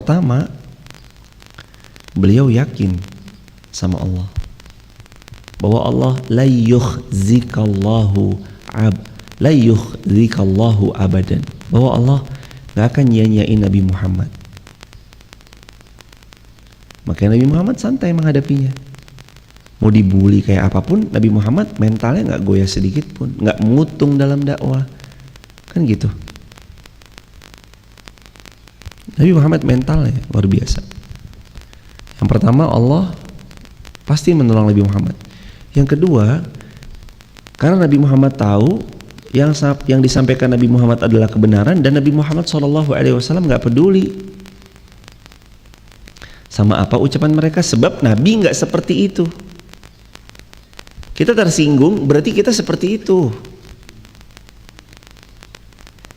pertama, beliau yakin sama Allah bahwa Allah la yukhzikallahu abadan, bahwa Allah gak akan nyanyain Nabi Muhammad. Makanya Nabi Muhammad santai menghadapinya. Mau dibully kayak apapun, Nabi Muhammad mentalnya gak goyah sedikit pun, gak mengutung dalam dakwah. Kan gitu. Nabi Muhammad mentalnya luar biasa. Yang pertama, Allah pasti menolong Nabi Muhammad. Yang kedua, karena Nabi Muhammad tahu yang disampaikan Nabi Muhammad adalah kebenaran, dan Nabi Muhammad SAW nggak peduli sama apa ucapan mereka, sebab Nabi nggak seperti itu. Kita tersinggung, berarti kita seperti itu.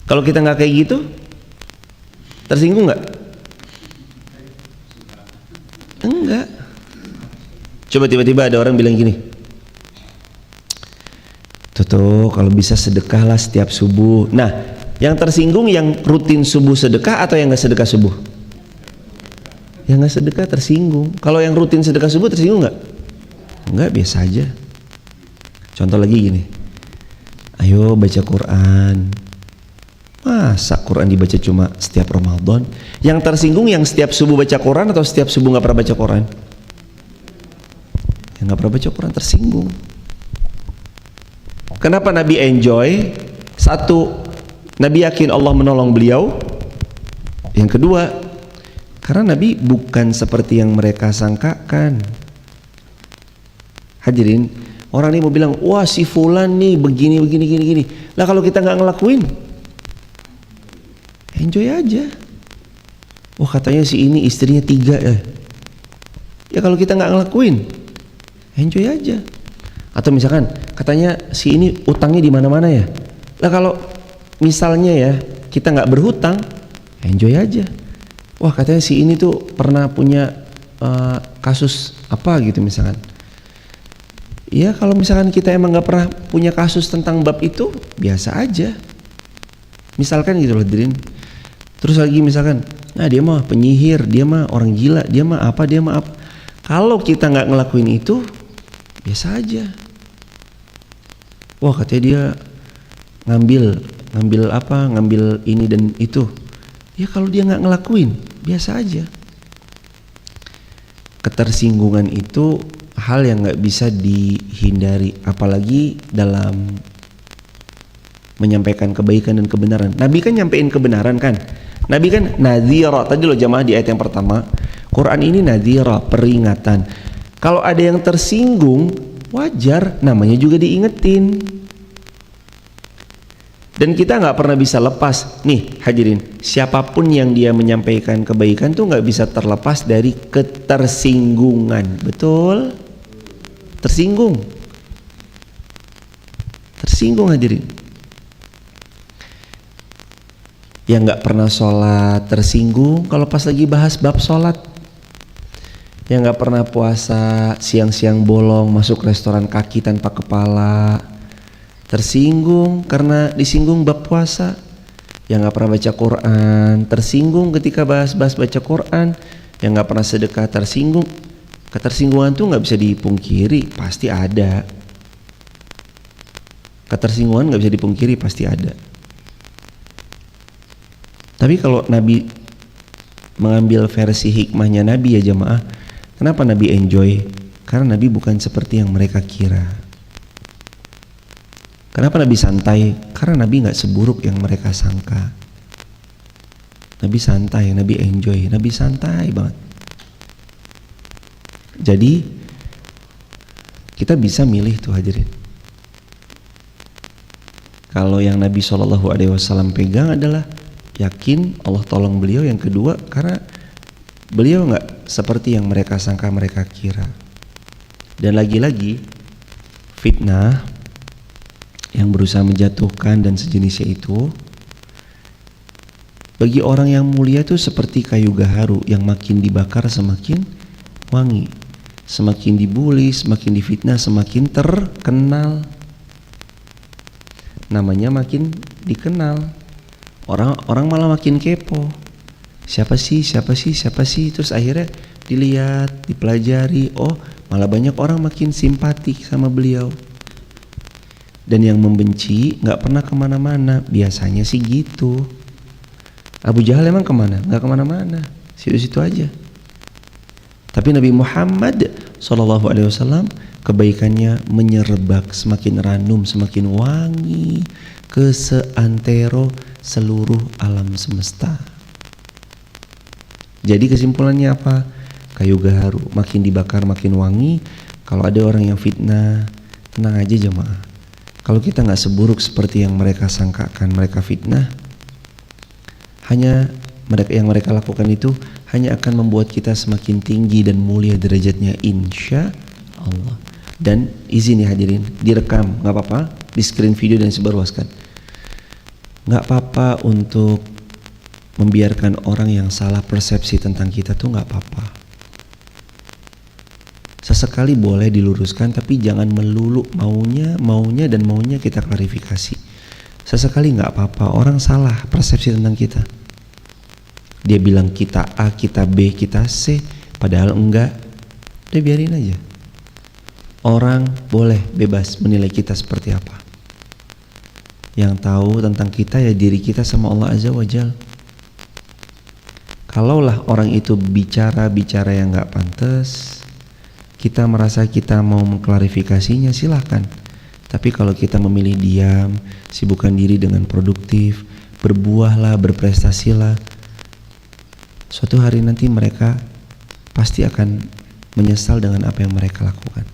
Kalau kita nggak kayak gitu, tersinggung nggak? Enggak. Coba tiba-tiba ada orang bilang gini, tuh kalau bisa sedekahlah setiap subuh. Nah, yang tersinggung yang rutin subuh sedekah atau yang nggak sedekah subuh? Yang nggak sedekah tersinggung. Kalau yang rutin sedekah subuh tersinggung nggak? Enggak, biasa aja. Contoh lagi gini, ayo baca Quran. Masa Quran dibaca cuma setiap Ramadan? Yang tersinggung yang setiap subuh baca Quran atau setiap subuh nggak pernah baca Quran? Yang nggak pernah baca Quran tersinggung. Kenapa Nabi enjoy? Satu, Nabi yakin Allah menolong beliau. Yang kedua, karena Nabi bukan seperti yang mereka sangkakan. Hadirin, orang ini mau bilang, wah si fulan nih begini. Lah kalau kita nggak ngelakuin, enjoy aja. Wah katanya si ini istrinya 3 ya. Ya kalau kita nggak ngelakuin, enjoy aja. Atau misalkan katanya si ini utangnya di mana-mana ya. Lah kalau misalnya ya kita nggak berhutang, enjoy aja. Wah katanya si ini tuh pernah punya kasus apa gitu misalkan. Ya kalau misalkan kita emang nggak pernah punya kasus tentang bab itu, biasa aja. Misalkan gitu loh hadirin. Terus lagi misalkan, nah dia mah penyihir, dia mah orang gila, dia mah apa. Kalau kita nggak ngelakuin itu, biasa aja. Wah katanya dia ngambil ini dan itu. Ya kalau dia nggak ngelakuin, biasa aja. Ketersinggungan itu hal yang nggak bisa dihindari, apalagi dalam menyampaikan kebaikan dan kebenaran. Nabi kan nyampein kebenaran kan. Nabi kan nadhira, tadi loh jamaah di ayat yang pertama. Quran ini nadhira, peringatan. Kalau ada yang tersinggung, wajar, namanya juga diingetin. Dan kita nggak pernah bisa lepas. Nih hadirin, siapapun yang dia menyampaikan kebaikan tuh nggak bisa terlepas dari ketersinggungan. Betul? Tersinggung hadirin. Yang nggak pernah sholat tersinggung kalau pas lagi bahas bab sholat. Yang nggak pernah puasa siang-siang bolong masuk restoran kaki tanpa kepala, tersinggung karena disinggung bab puasa. Yang nggak pernah baca Quran tersinggung ketika bahas baca Quran. Yang nggak pernah sedekah tersinggung. Ketersinggungan tuh nggak bisa dipungkiri, pasti ada. Ketersinggungan nggak bisa dipungkiri, pasti ada. Tapi kalau Nabi mengambil versi hikmahnya Nabi ya jamaah, kenapa Nabi enjoy? Karena Nabi bukan seperti yang mereka kira. Kenapa Nabi santai? Karena Nabi nggak seburuk yang mereka sangka. Nabi santai, Nabi enjoy, Nabi santai banget. Jadi kita bisa milih tuh hadirin. Kalau yang Nabi SAW pegang adalah yakin Allah tolong beliau. Yang kedua karena beliau nggak seperti yang mereka sangka, mereka kira. Dan lagi-lagi fitnah yang berusaha menjatuhkan dan sejenisnya itu bagi orang yang mulia itu seperti kayu gaharu yang makin dibakar semakin wangi, semakin dibully, semakin difitnah, semakin terkenal. Namanya makin dikenal, orang malah makin kepo. siapa sih, terus akhirnya dilihat, dipelajari, oh malah banyak orang makin simpati sama beliau. Dan yang membenci nggak pernah kemana-mana, biasanya sih gitu. Abu Jahal emang kemana? Nggak kemana-mana, situ-situ aja. Tapi Nabi Muhammad SAW kebaikannya menyerebak, semakin ranum, semakin wangi ke seantero seluruh alam semesta. Jadi kesimpulannya apa? Kayu gaharu makin dibakar makin wangi. Kalau ada orang yang fitnah, tenang aja jemaah. Kalau kita nggak seburuk seperti yang mereka sangkakan, mereka fitnah, hanya mereka lakukan itu hanya akan membuat kita semakin tinggi dan mulia derajatnya, insya Allah. Dan izin ya hadirin, direkam, nggak apa-apa, di screen video dan disebarluaskan. Nggak apa-apa untuk membiarkan orang yang salah persepsi tentang kita tuh nggak apa-apa. Sesekali boleh diluruskan, tapi jangan melulu maunya kita klarifikasi. Sesekali nggak apa-apa, orang salah persepsi tentang kita. Dia bilang kita A, kita B, kita C, padahal enggak. Udah biarin aja. Orang boleh bebas menilai kita seperti apa. Yang tahu tentang kita ya diri kita sama Allah Azza wa Jalla. Kalaulah orang itu bicara yang nggak pantas, kita merasa kita mau mengklarifikasinya, silahkan. Tapi kalau kita memilih diam, sibukkan diri dengan produktif, berbuahlah, berprestasilah, suatu hari nanti mereka pasti akan menyesal dengan apa yang mereka lakukan.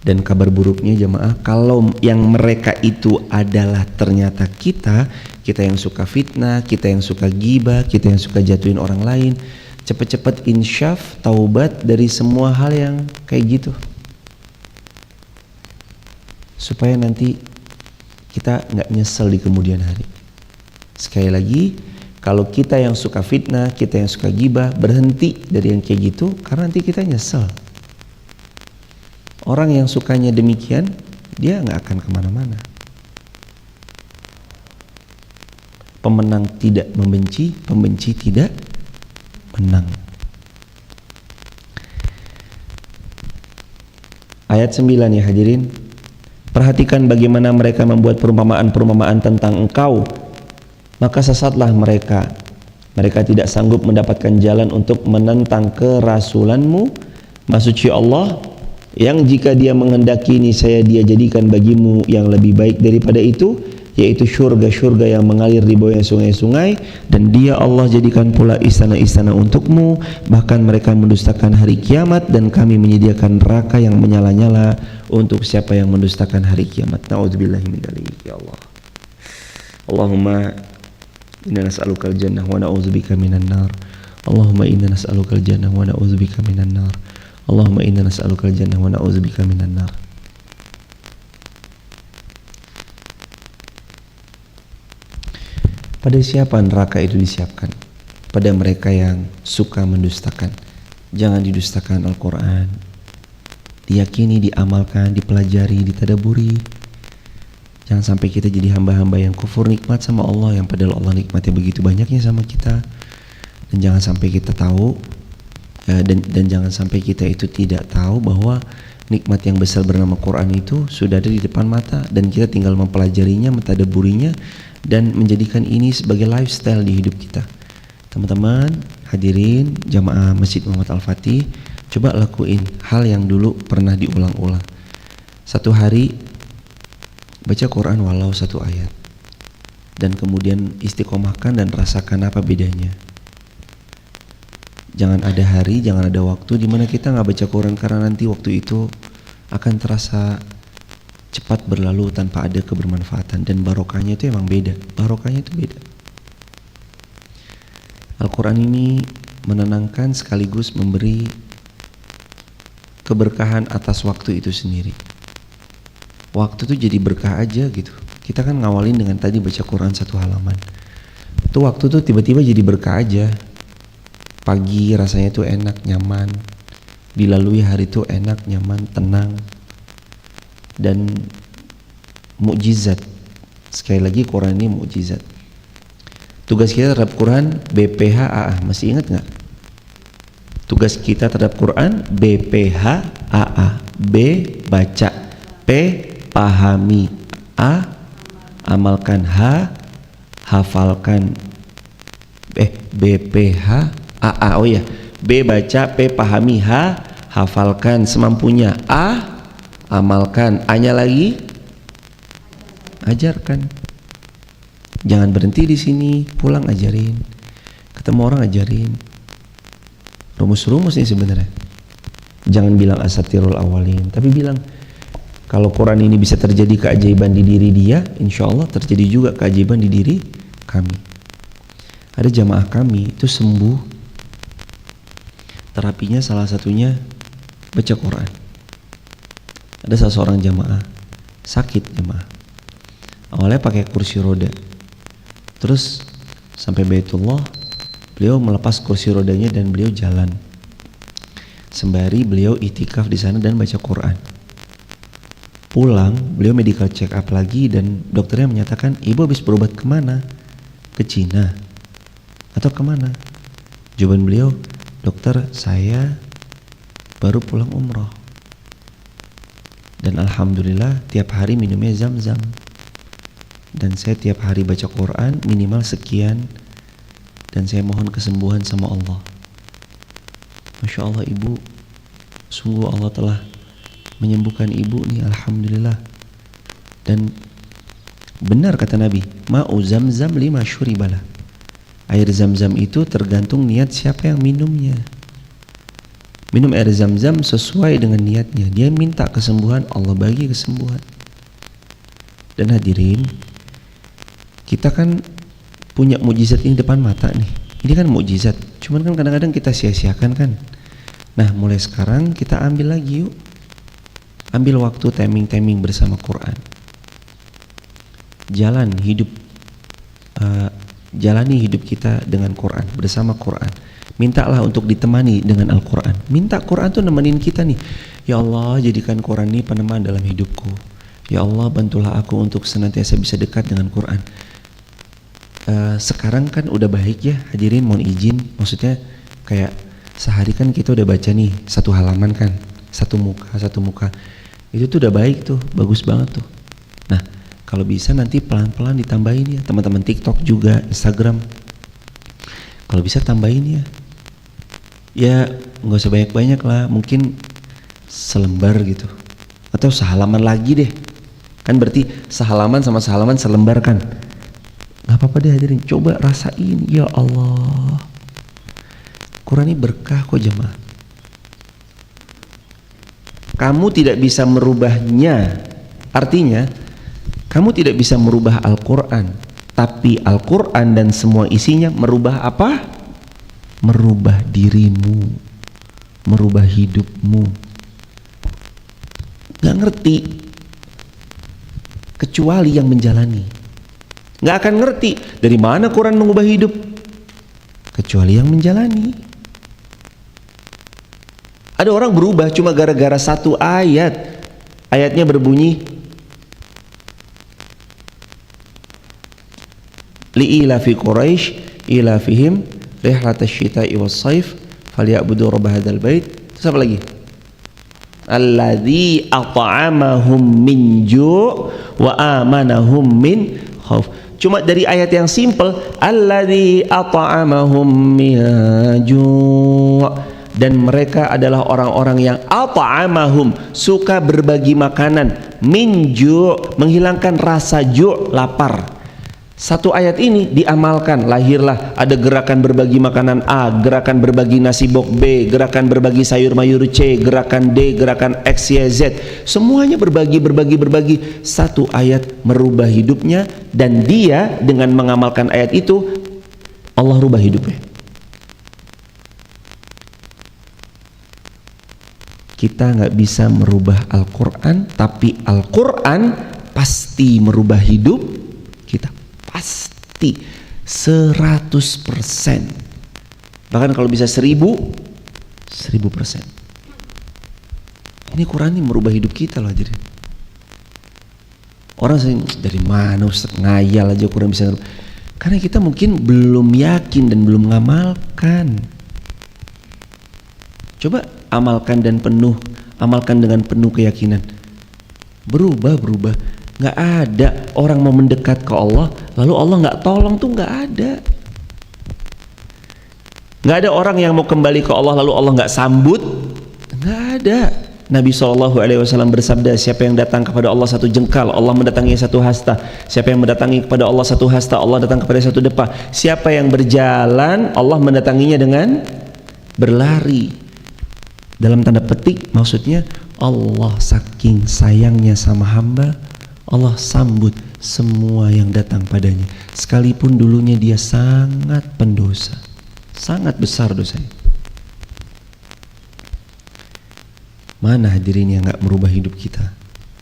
Dan kabar buruknya jemaah, kalau yang mereka itu adalah ternyata kita yang suka fitnah, kita yang suka ghibah, kita yang suka jatuhin orang lain, cepat-cepat insyaf, taubat dari semua hal yang kayak gitu, supaya nanti kita nggak nyesel di kemudian hari. Sekali lagi, kalau kita yang suka fitnah, kita yang suka ghibah, berhenti dari yang kayak gitu, karena nanti kita nyesel. Orang yang sukanya demikian, dia nggak akan kemana-mana. Pemenang tidak membenci, pembenci tidak menang. Ayat 9 ya hadirin. Perhatikan bagaimana mereka membuat perumpamaan-perumpamaan tentang engkau, maka sesatlah mereka. Mereka tidak sanggup mendapatkan jalan untuk menentang kerasulanmu. Maksudnya Allah, yang jika dia menghendaki niscaya dia jadikan bagimu yang lebih baik daripada itu, yaitu syurga-syurga yang mengalir di bawahnya sungai-sungai, dan dia Allah jadikan pula istana-istana untukmu. Bahkan mereka mendustakan hari kiamat, dan kami menyediakan neraka yang menyala-nyala untuk siapa yang mendustakan hari kiamat. Na'udzubillahi min dzalik ya Allah. Allahumma inna nas'alukal jannah wa na'udzubika minan nar. Allahumma inna nas'alukal jannah wa na'udzubika minan nar. Allahumma inna nas'alukal jannah wa na'udzubika minan nar. Pada siapa neraka itu disiapkan? Pada mereka yang suka mendustakan. Jangan didustakan Al-Quran. Diyakini, diamalkan, dipelajari, ditadaburi. Jangan sampai kita jadi hamba-hamba yang kufur nikmat sama Allah, yang padahal Allah nikmatnya begitu banyaknya sama kita. Dan jangan sampai kita tahu, dan jangan sampai kita itu tidak tahu bahwa nikmat yang besar bernama Quran itu sudah ada di depan mata, dan kita tinggal mempelajarinya, mentadaburinya, dan menjadikan ini sebagai lifestyle di hidup kita. Teman-teman hadirin jamaah Masjid Muhammad Al-Fatih, coba lakuin hal yang dulu pernah diulang-ulang. Satu hari baca Quran walau satu ayat, dan kemudian istiqomahkan dan rasakan apa bedanya. Jangan ada hari, jangan ada waktu di mana kita nggak baca Quran, karena nanti waktu itu akan terasa cepat berlalu tanpa ada kebermanfaatan, dan barokahnya itu emang beda. Barokahnya itu beda. Al-Quran ini menenangkan sekaligus memberi keberkahan atas waktu itu sendiri. Waktu itu jadi berkah aja gitu. Kita kan ngawalin dengan tadi baca Quran satu halaman. Itu waktu tuh tiba-tiba jadi berkah aja. Pagi rasanya tuh enak, nyaman. Dilalui hari tuh enak, nyaman, tenang. Dan mukjizat. Sekali lagi Quran ini mukjizat. Tugas kita terhadap Quran BPH AA, masih ingat nggak? Tugas kita terhadap Quran BPH AA. B baca, P pahami, A amalkan, H hafalkan. BPH AA. Oh ya, B baca, P pahami, H hafalkan semampunya, A amalkan, A-nya lagi ajarkan. Jangan berhenti di sini, pulang ajarin, ketemu orang ajarin. Rumus-rumus ini sebenarnya. Jangan bilang asatirul awalin, tapi bilang kalau Quran ini bisa terjadi keajaiban di diri dia, insya Allah terjadi juga keajaiban di diri kami. Ada jamaah kami itu sembuh, terapinya salah satunya baca Quran. Ada seseorang jamaah sakit, jamaah awalnya pakai kursi roda, terus sampai Baitullah beliau melepas kursi rodanya dan beliau jalan sembari beliau itikaf di sana dan baca Quran. Pulang beliau medical check up lagi dan dokternya menyatakan, ibu habis berobat kemana? Ke Cina atau kemana? Jawaban beliau, dokter saya baru pulang umroh dan alhamdulillah tiap hari minumnya zam-zam dan saya tiap hari baca Quran minimal sekian dan saya mohon kesembuhan sama Allah. Masya Allah ibu, sungguh Allah telah menyembuhkan ibu nih, alhamdulillah. Dan benar kata Nabi, ma'u zam-zam lima syuribalah. Air zam-zam itu tergantung niat siapa yang minumnya. Minum air zam-zam sesuai dengan niatnya. Dia minta kesembuhan, Allah bagi kesembuhan. Dan hadirin, kita kan punya mukjizat ini depan mata nih. Ini kan mukjizat, cuman kan kadang-kadang kita sia-siakan kan. Nah mulai sekarang kita ambil lagi yuk. Ambil waktu timing-timing bersama Quran. Jalani hidup kita dengan Quran, bersama Quran. Mintalah untuk ditemani dengan Al-Quran. Minta Quran tuh nemenin kita nih. Ya Allah, jadikan Quran ini peneman dalam hidupku. Ya Allah, bantulah aku untuk senantiasa bisa dekat dengan Quran. Sekarang kan udah baik ya, hadirin mohon izin. Maksudnya kayak sehari kan kita udah baca nih satu halaman kan, satu muka. Itu tuh udah baik tuh, bagus banget tuh. Nah, kalau bisa nanti pelan-pelan ditambahin ya, teman-teman TikTok juga, Instagram. Kalau bisa tambahin ya. Ya nggak usah banyak-banyak lah, mungkin selembar gitu. Atau sehalaman lagi deh. Kan berarti sehalaman sama sehalaman selembar kan. Gak apa-apa deh hadirin, coba rasain. Ya Allah, Quran ini berkah kok jemaah. Kamu tidak bisa merubahnya. Artinya kamu tidak bisa merubah Al-Quran, tapi Al-Quran dan semua isinya merubah apa? Merubah dirimu, merubah hidupmu. Gak ngerti kecuali yang menjalani. Gak akan ngerti dari mana Quran mengubah hidup kecuali yang menjalani. Ada orang berubah cuma gara-gara satu ayat. Ayatnya berbunyi, li'ilafi Quraisy ilafihim rihlatash syita'i was-saif falyabudu rabb hadzal bait. Terus apa lagi? Alladzi at'amahum min ju' wa amanahum min khauf. Cuma dari ayat yang simple, alladzi at'amahum min ju', dan mereka adalah orang-orang yang at'amahum, suka berbagi makanan, min ju', menghilangkan rasa ju', lapar. Satu ayat ini diamalkan, lahirlah ada gerakan berbagi makanan A, gerakan berbagi nasi bok B, gerakan berbagi sayur mayur C, gerakan D, gerakan X, Y, Z. Semuanya berbagi. Satu ayat merubah hidupnya, dan dia dengan mengamalkan ayat itu Allah rubah hidupnya. Kita nggak bisa merubah Al-Quran, tapi Al-Quran pasti merubah hidup kita. Pasti 100%. Bahkan kalau bisa 1000%. Ini Quran ini merubah hidup kita loh. Jadi orang sering, dari mana Ustaz, ngayal aja Quran bisa. Karena kita mungkin belum yakin dan belum mengamalkan. Coba amalkan dengan penuh keyakinan. Berubah. Nggak ada orang mau mendekat ke Allah lalu Allah nggak tolong, tuh nggak ada. Nggak ada orang yang mau kembali ke Allah lalu Allah nggak sambut, nggak ada. Nabi SAW bersabda, siapa yang datang kepada Allah satu jengkal, Allah mendatangi satu hasta. Siapa yang mendatangi kepada Allah satu hasta, Allah datang kepada satu depa. Siapa yang berjalan, Allah mendatanginya dengan berlari. Dalam tanda petik maksudnya, Allah saking sayangnya sama hamba, Allah sambut semua yang datang padanya, sekalipun dulunya dia sangat pendosa, sangat besar dosanya. Mana hadirin yang gak merubah hidup kita?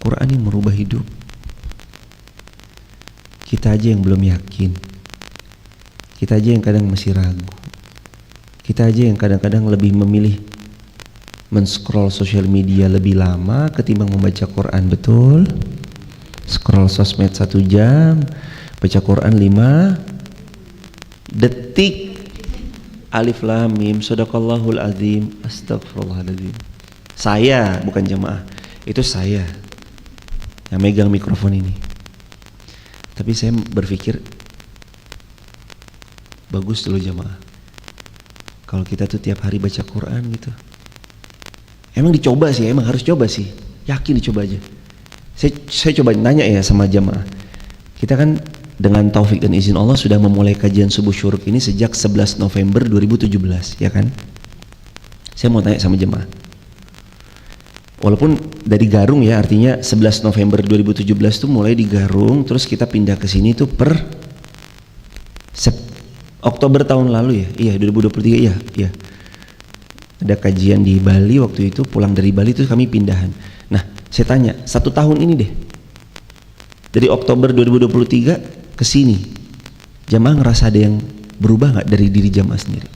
Quran yang merubah hidup. Kita aja yang belum yakin, kita aja yang kadang masih ragu, kita aja yang kadang-kadang lebih memilih men-scroll sosial media lebih lama ketimbang membaca Quran. Betul? Scroll sosmed 1 jam, baca Quran 5 detik. Alif lam mim, sadaqallahul azim, astagfirullahaladzim. Saya, bukan jamaah, itu saya yang megang mikrofon ini. Tapi saya berpikir bagus dulu jamaah kalau kita tuh tiap hari baca Quran gitu. Emang dicoba sih, emang harus coba sih, yakin dicoba aja. Saya coba nanya ya sama jamaah. Kita kan dengan taufik dan izin Allah sudah memulai kajian subuh syuruk ini sejak 11 November 2017, ya kan? Saya mau tanya sama jemaah. Walaupun dari Garung ya, artinya 11 November 2017 tuh mulai di Garung, terus kita pindah ke sini tuh per Oktober tahun lalu ya. Iya, 2023 iya. Ada kajian di Bali waktu itu, pulang dari Bali tuh kami pindahan. Nah, saya tanya, 1 tahun ini deh. Dari Oktober 2023 ke sini, jamaah ngerasa ada yang berubah nggak dari diri jamaah sendiri?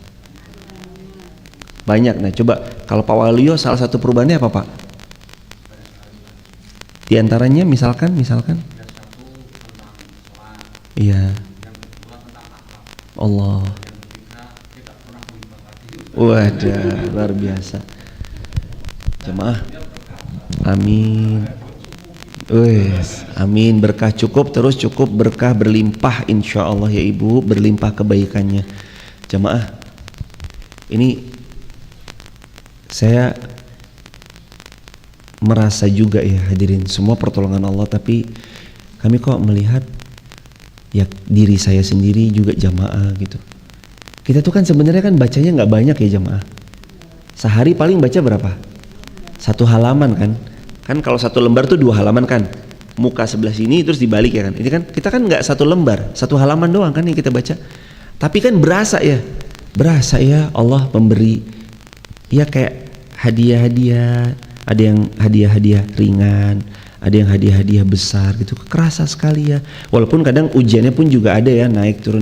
Banyak. Nah, coba kalau Pak Waluyo salah satu perubahannya apa Pak? Di antaranya misalkan? Iya. Allah. Wadah, luar biasa. Jemaah. Amin. Amin, berkah cukup, terus cukup, berkah berlimpah insya Allah ya Ibu, berlimpah kebaikannya. Jemaah, ini saya merasa juga ya hadirin, semua pertolongan Allah, tapi kami kok melihat ya diri saya sendiri juga jamaah gitu. Kita tuh kan sebenarnya kan bacanya nggak banyak ya jamaah. Sehari paling baca berapa? 1 halaman kan? Kan kalau 1 lembar tuh 2 halaman kan? Muka sebelah sini terus dibalik ya kan? Ini kan kita kan nggak 1 lembar, 1 halaman doang kan yang kita baca. Tapi kan berasa ya Allah memberi ya kayak hadiah-hadiah. Ada yang hadiah-hadiah ringan, ada yang hadiah-hadiah besar gitu, kerasa sekali ya. Walaupun kadang ujiannya pun juga ada ya, naik turun,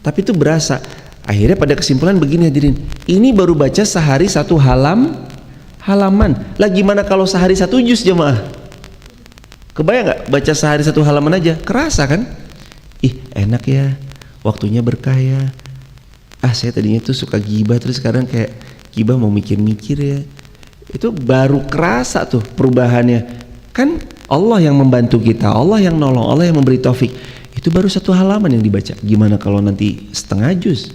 tapi itu berasa. Akhirnya pada kesimpulan begini hadirin, ini baru baca sehari 1 halaman. Lah gimana kalau sehari 1 juz jemaah? Kebayang nggak baca sehari 1 halaman aja? Kerasa kan? Ih enak ya, waktunya berkah ya. Saya tadinya tuh suka gibah, terus sekarang kayak gibah mau mikir-mikir ya. Itu baru kerasa tuh perubahannya. Kan Allah yang membantu kita, Allah yang nolong, Allah yang memberi taufik. Itu baru 1 halaman yang dibaca. Gimana kalau nanti setengah juz?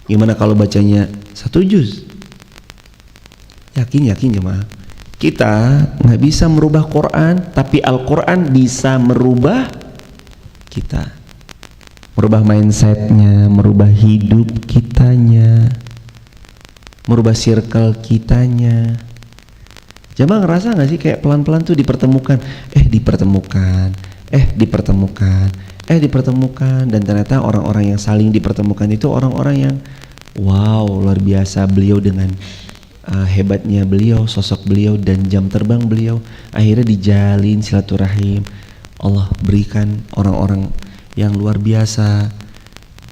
Gimana kalau bacanya 1 juz? Yakin jemaah. Kita nggak bisa merubah Quran, tapi Al-Quran bisa merubah kita. Merubah mindsetnya, merubah hidup kitanya, merubah circle kitanya. Jamaah ngerasa gak sih kayak pelan-pelan tuh dipertemukan, dan ternyata orang-orang yang saling dipertemukan itu orang-orang yang wow, luar biasa. Beliau dengan hebatnya beliau, sosok beliau dan jam terbang beliau, akhirnya dijalin silaturahim. Allah berikan orang-orang yang luar biasa.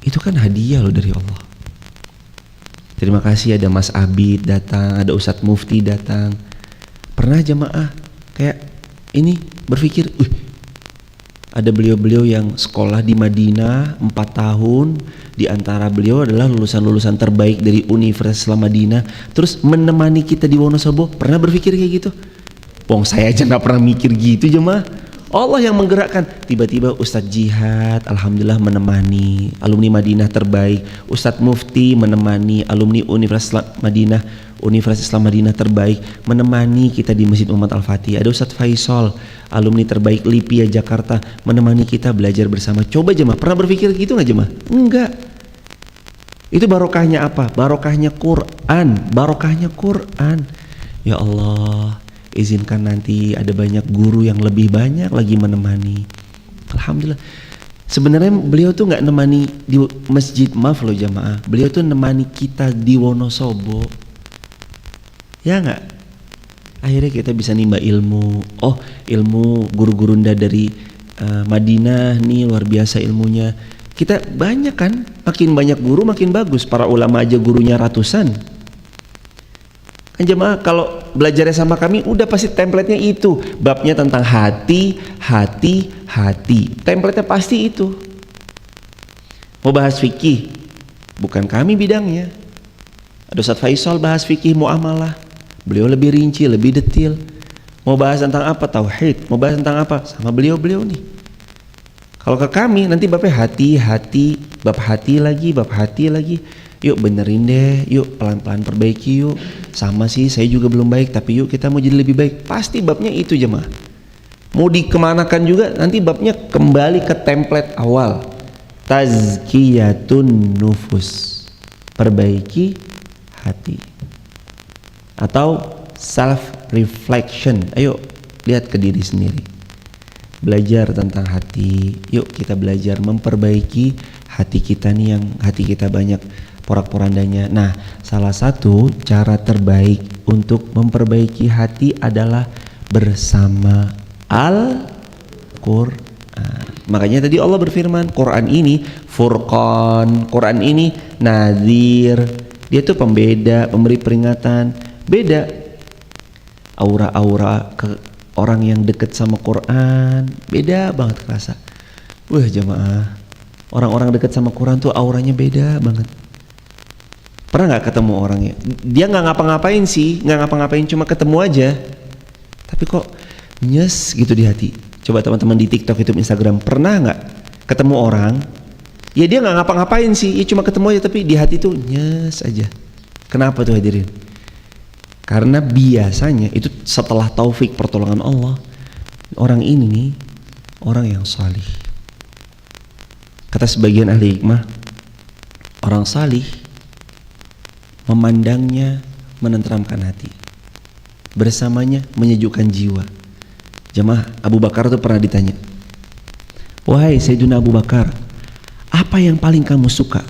Itu kan hadiah loh dari Allah. Terima kasih ada Mas Abid datang, ada Ustadz Mufti datang. Pernah jamaah kayak ini berpikir, Ada beliau-beliau yang sekolah di Madinah 4 tahun, di antara beliau adalah lulusan-lulusan terbaik dari Universitas Islam Madinah, terus menemani kita di Wonosobo. Pernah berpikir kayak gitu? Wong saya aja nggak pernah mikir gitu jemaah. Allah yang menggerakkan. Tiba-tiba Ustadz Jihad alhamdulillah menemani alumni Madinah terbaik, Ustadz Mufti menemani alumni Universitas Islam Madinah terbaik, menemani kita di Masjid Muhammad Al-Fatih. Ada Ustadz Faisal, alumni terbaik Lipia Jakarta, menemani kita belajar bersama. Coba jemaah, pernah berpikir gitu nggak jemaah? Enggak. Itu barokahnya apa? Barokahnya Quran, barokahnya Quran. Ya Allah, izinkan nanti ada banyak guru yang lebih banyak lagi menemani. Alhamdulillah. Sebenarnya beliau tuh nggak nemani di masjid, maaf loh jamaah. Beliau tuh nemani kita di Wonosobo. Ya nggak? Akhirnya kita bisa nimba ilmu. Oh, ilmu guru-gurunda dari Madinah nih luar biasa ilmunya. Kita banyak kan, makin banyak guru makin bagus. Para ulama aja gurunya ratusan. Kan jemaah kalau belajarnya sama kami udah pasti template-nya itu. Babnya tentang hati. Template-nya pasti itu. Mau bahas fikih, bukan kami bidangnya. Ada Ustadz Faisal bahas fikih muamalah. Beliau lebih rinci, lebih detail. Mau bahas tentang apa? Tauhid. Mau bahas tentang apa? Sama beliau-beliau nih. Kalau ke kami nanti babnya hati, bab hati lagi. Yuk benerin deh, yuk pelan-pelan perbaiki yuk. Sama sih, saya juga belum baik, tapi yuk kita mau jadi lebih baik. Pasti babnya itu jemaah. Mau dikemanakan juga, nanti babnya kembali ke template awal. Tazkiyatun nufus, perbaiki hati. Atau self reflection. Ayo lihat ke diri sendiri. Belajar tentang hati. Yuk kita belajar memperbaiki hati kita nih, yang hati kita banyak porak-porandanya. Nah, salah satu cara terbaik untuk memperbaiki hati adalah bersama Al-Quran. Makanya tadi Allah berfirman, Quran ini Furqan, Quran ini Nadhir. Dia tuh pembeda, pemberi peringatan. Beda aura-aura ke orang yang dekat sama Quran, beda banget kerasa. Wah jamaah, orang-orang dekat sama Quran tuh auranya beda banget. Pernah nggak ketemu orangnya? Dia nggak ngapa-ngapain sih, nggak ngapa-ngapain, cuma ketemu aja. Tapi kok nyes gitu di hati. Coba teman-teman di TikTok, YouTube, Instagram, pernah nggak ketemu orang? Ya dia nggak ngapa-ngapain sih, ya cuma ketemu aja, tapi di hati tuh nyes aja. Kenapa tuh hadirin? Karena biasanya itu setelah taufik pertolongan Allah, orang ini nih orang yang salih. Kata sebagian ahli hikmah, orang salih memandangnya menenteramkan hati, bersamanya menyejukkan jiwa. Jemaah, Abu Bakar itu pernah ditanya, wahai Sayyidina Abu Bakar, apa yang paling kamu suka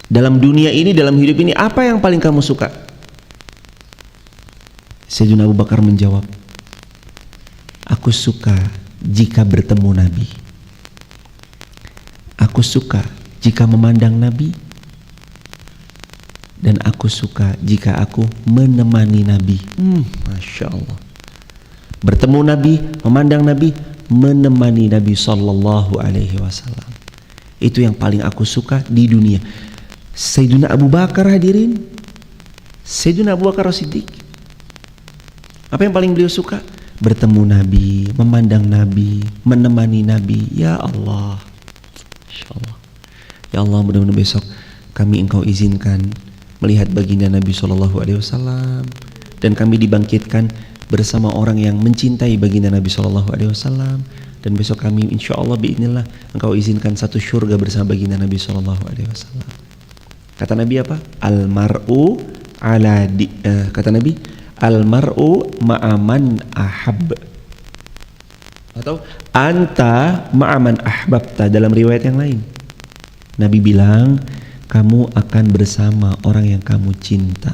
dalam dunia ini, dalam hidup ini? Apa yang paling kamu suka? Sayyidina Abu Bakar menjawab, aku suka jika bertemu Nabi, aku suka jika memandang Nabi, dan aku suka jika aku menemani Nabi. Masya Allah. Bertemu Nabi, memandang Nabi, menemani Nabi Sallallahu Alaihi Wasallam. Itu yang paling aku suka di dunia. Sayyidina Abu Bakar hadirin, Sayyidina Abu Bakar As-Siddiq, apa yang paling beliau suka? Bertemu Nabi, memandang Nabi, menemani Nabi. Ya Allah, Insya Allah. Ya Allah, mudah-mudahan besok kami Engkau izinkan melihat baginda Nabi Sallallahu Alaihi Wasallam, dan kami dibangkitkan bersama orang yang mencintai baginda Nabi Sallallahu Alaihi Wasallam, dan besok kami Insya Allah biidznillah Engkau izinkan satu surga bersama baginda Nabi Sallallahu Alaihi Wasallam. Kata Nabi apa? Almar'u ala kata Nabi, almar'u ma'aman ahab, atau anta ma'aman ahbabta. Dalam riwayat yang lain Nabi bilang, kamu akan bersama orang yang kamu cinta.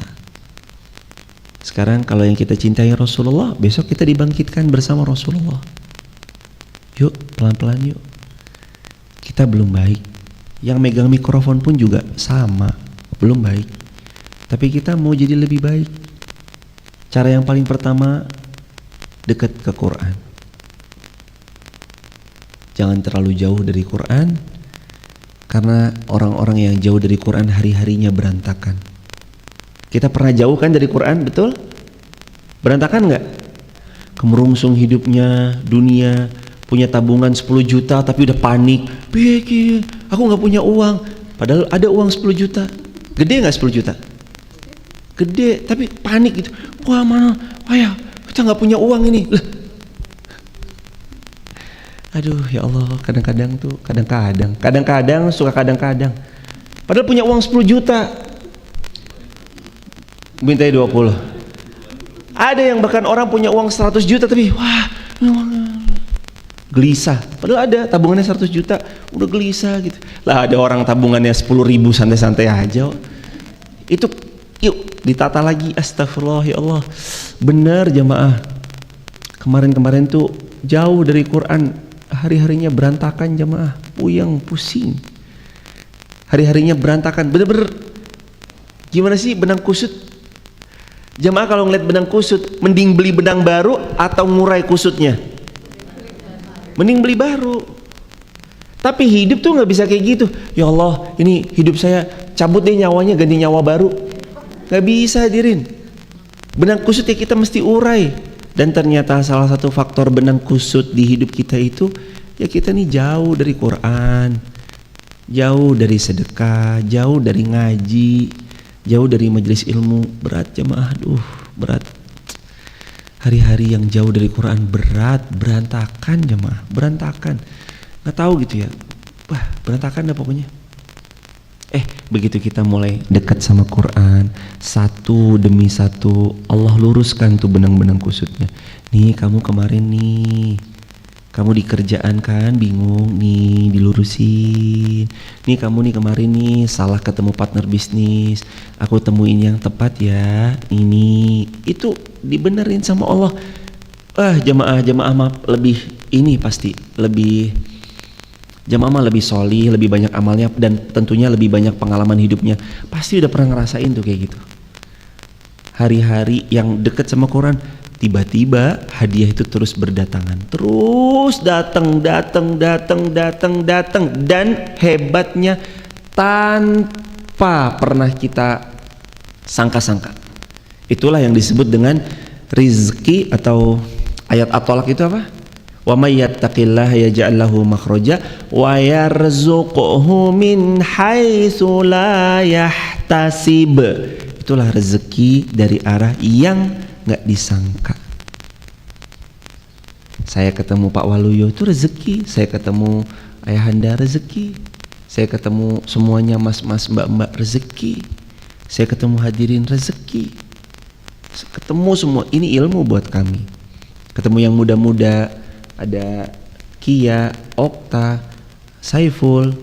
Sekarang kalau yang kita cintai Rasulullah, besok kita dibangkitkan bersama Rasulullah. Yuk pelan-pelan yuk. Kita belum baik, yang megang mikrofon pun juga sama, belum baik, tapi kita mau jadi lebih baik. Cara yang paling pertama, dekat ke Quran. jangan terlalu jauh dari Quran, karena orang-orang yang jauh dari Quran hari-harinya berantakan. Kita pernah jauh kan dari Quran, betul? Berantakan nggak? Kemerungsung hidupnya, dunia, punya tabungan 10 juta tapi udah panik. Piye, aku nggak punya uang. Padahal ada uang 10 juta. Gede nggak 10 juta? Gede, tapi panik gitu. Wah mana? Ayah, kita nggak punya uang ini. Lah. Aduh ya Allah, kadang-kadang suka kadang-kadang. Padahal punya uang 10 juta. Mintai 20. Ada yang bahkan orang punya uang 100 juta tapi wah, gelisah. Padahal ada tabungannya 100 juta, udah gelisah gitu. Lah ada orang tabungannya 10.000 santai-santai aja. Itu yuk ditata lagi. Astagfirullah ya Allah. Benar jamaah. Kemarin-kemarin tuh jauh dari Quran, hari-harinya berantakan jamaah, puyeng, pusing. Hari-harinya berantakan, bener-bener. Gimana sih benang kusut? Jamaah kalau ngeliat benang kusut, mending beli benang baru atau ngurai kusutnya? Mending beli baru. Tapi hidup tuh nggak bisa kayak gitu. Ya Allah, ini hidup saya cabut deh nyawanya, ganti nyawa baru. Nggak bisa hadirin. Benang kusut ya kita mesti urai. Dan ternyata salah satu faktor benang kusut di hidup kita itu, ya kita nih jauh dari Quran, jauh dari sedekah, jauh dari ngaji, jauh dari majelis ilmu. Berat jamaah, berat. Hari-hari yang jauh dari Quran berat, berantakan jamaah, berantakan. Nggak tahu gitu ya, wah berantakan dah pokoknya. Begitu kita mulai dekat sama Quran, satu demi satu Allah luruskan tuh benang-benang kusutnya. Nih kamu kemarin nih, kamu di kerjaan kan bingung nih, dilurusin. Nih kamu nih kemarin nih salah ketemu partner bisnis, aku temuin yang tepat ya, ini itu dibenerin sama Allah. Jamaah lebih ini pasti lebih, jamaah mah lebih solih, lebih banyak amalnya, dan tentunya lebih banyak pengalaman hidupnya. Pasti udah pernah ngerasain tuh kayak gitu. Hari-hari yang deket sama Quran, tiba-tiba hadiah itu terus berdatangan, terus datang, dan hebatnya tanpa pernah kita sangka-sangka. Itulah yang disebut dengan rizki, atau ayat at-Tolak itu apa? Wa may yattaqillaha yaj'al lahu makhraja wa yarzuqhu min haitsu la yahtasib. Itulah rezeki dari arah yang nggak disangka. Saya ketemu Pak Waluyo itu rezeki, saya ketemu Ayahanda rezeki, saya ketemu semuanya mas-mas mbak-mbak rezeki, saya ketemu hadirin rezeki, ketemu semua. Ini ilmu buat kami. Ketemu yang muda-muda, ada Kia, Okta, Saiful,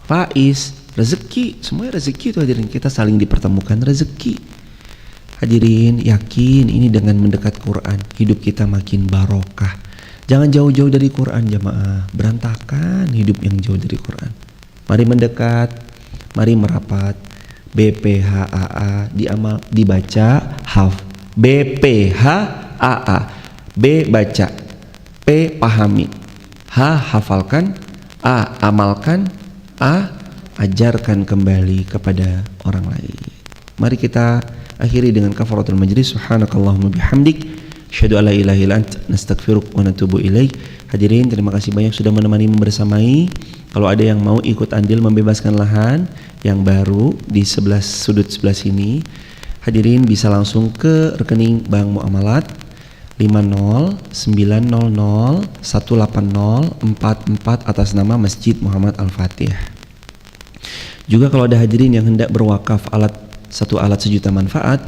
Faiz, rezeki, semuanya rezeki itu hadirin. Kita saling dipertemukan rezeki. Hadirin yakin ini dengan mendekat Quran, hidup kita makin barokah. Jangan jauh-jauh dari Quran jamaah, berantakan hidup yang jauh dari Quran. Mari mendekat, mari merapat. BPHAA diamal, dibaca, BPHAA, B baca, P pahami, H hafalkan, A amalkan, A ajarkan kembali kepada orang lain. Mari kita akhiri dengan kafaratul majlis. Subhanakallahumma bihamdik, asyhadu alla ilaha illa anta, nastaghfiruka wa natubu ilaik. Hadirin, terima kasih banyak sudah menemani membersamai. Kalau ada yang mau ikut andil membebaskan lahan yang baru di sebelah sudut sebelah sini, hadirin bisa langsung ke rekening Bank Muamalat 5090018044 atas nama Masjid Muhammad Al-Fatih. Juga kalau ada hadirin yang hendak berwakaf satu alat sejuta manfaat,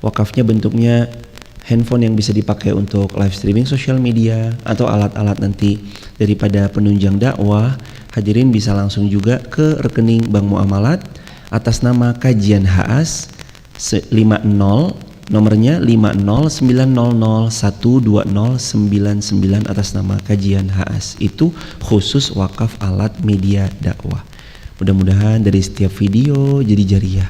wakafnya bentuknya handphone yang bisa dipakai untuk live streaming sosial media atau alat-alat nanti daripada penunjang dakwah, hadirin bisa langsung juga ke rekening Bank Muamalat atas nama Kajian HAS 50, nomornya 50900120099 atas nama Kajian HAS. Itu khusus wakaf alat media dakwah. Mudah-mudahan dari setiap video jadi jariah,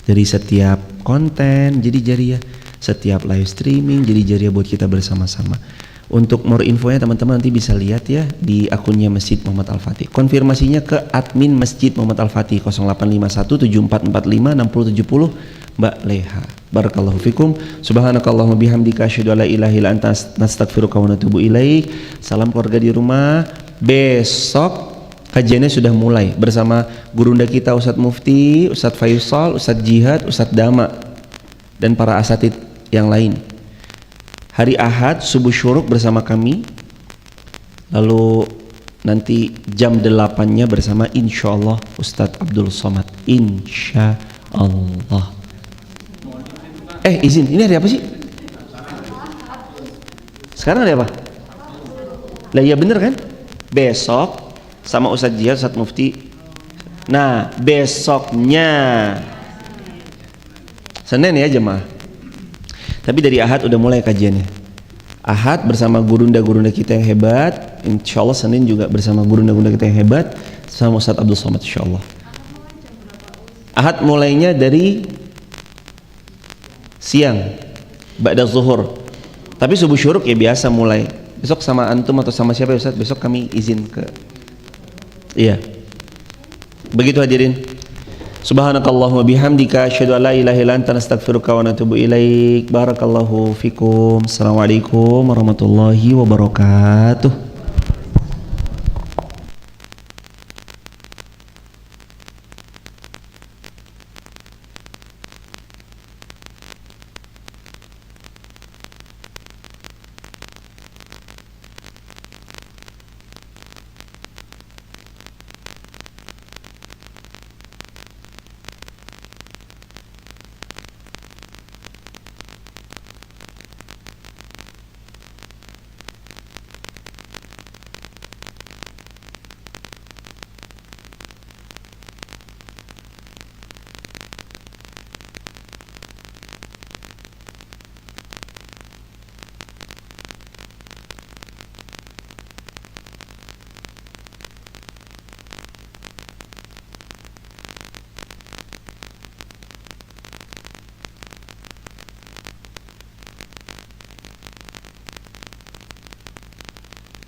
dari setiap konten jadi jariah, setiap live streaming jadi jariah buat kita bersama-sama. Untuk more infonya teman-teman nanti bisa lihat ya di akunnya Masjid Muhammad Al-Fatih. Konfirmasinya ke admin Masjid Muhammad Al-Fatih 085174456070 Mbak Leha. Barakallahu fikum. Subhanakallahumma bihamdika asyhadu an la ilaha illa anta nastaghfiruka wa natubu ilaik. Salam keluarga di rumah. Besok kajiannya sudah mulai bersama gurunda kita Ustadz Mufti, Ustadz Faisal, Ustadz Jihad, Ustadz Dama dan para asatid yang lain. Hari Ahad subuh syuruk bersama kami, lalu nanti jam 8-nya bersama insyaallah Ustadz Abdul Somad, insyaallah. Izin, ini hari apa sih? Sekarang hari apa? Lah iya bener kan? Besok sama Ustadz Jihad, Ustadz Mufti. Nah besoknya Senin ya jemaah. Tapi dari Ahad udah mulai kajiannya. Ahad bersama gurunda-gurunda kita yang hebat. Insya Allah Senin juga bersama gurunda-gurunda kita yang hebat sama Ustadz Abdul Somad insya Allah. Ahad mulainya dari siang, ba'da zuhur. Tapi subuh syuruk ya biasa mulai. Besok sama antum atau sama siapa ya Ustadz? Besok kami izin ke. Iya. Begitu hadirin. Subhanakallahumma bihamdika asyhadu an la ilaha illa anta nastaghfiruka wa natubu ilaik. Barakallahu fikum. Assalamualaikum warahmatullahi wabarakatuh.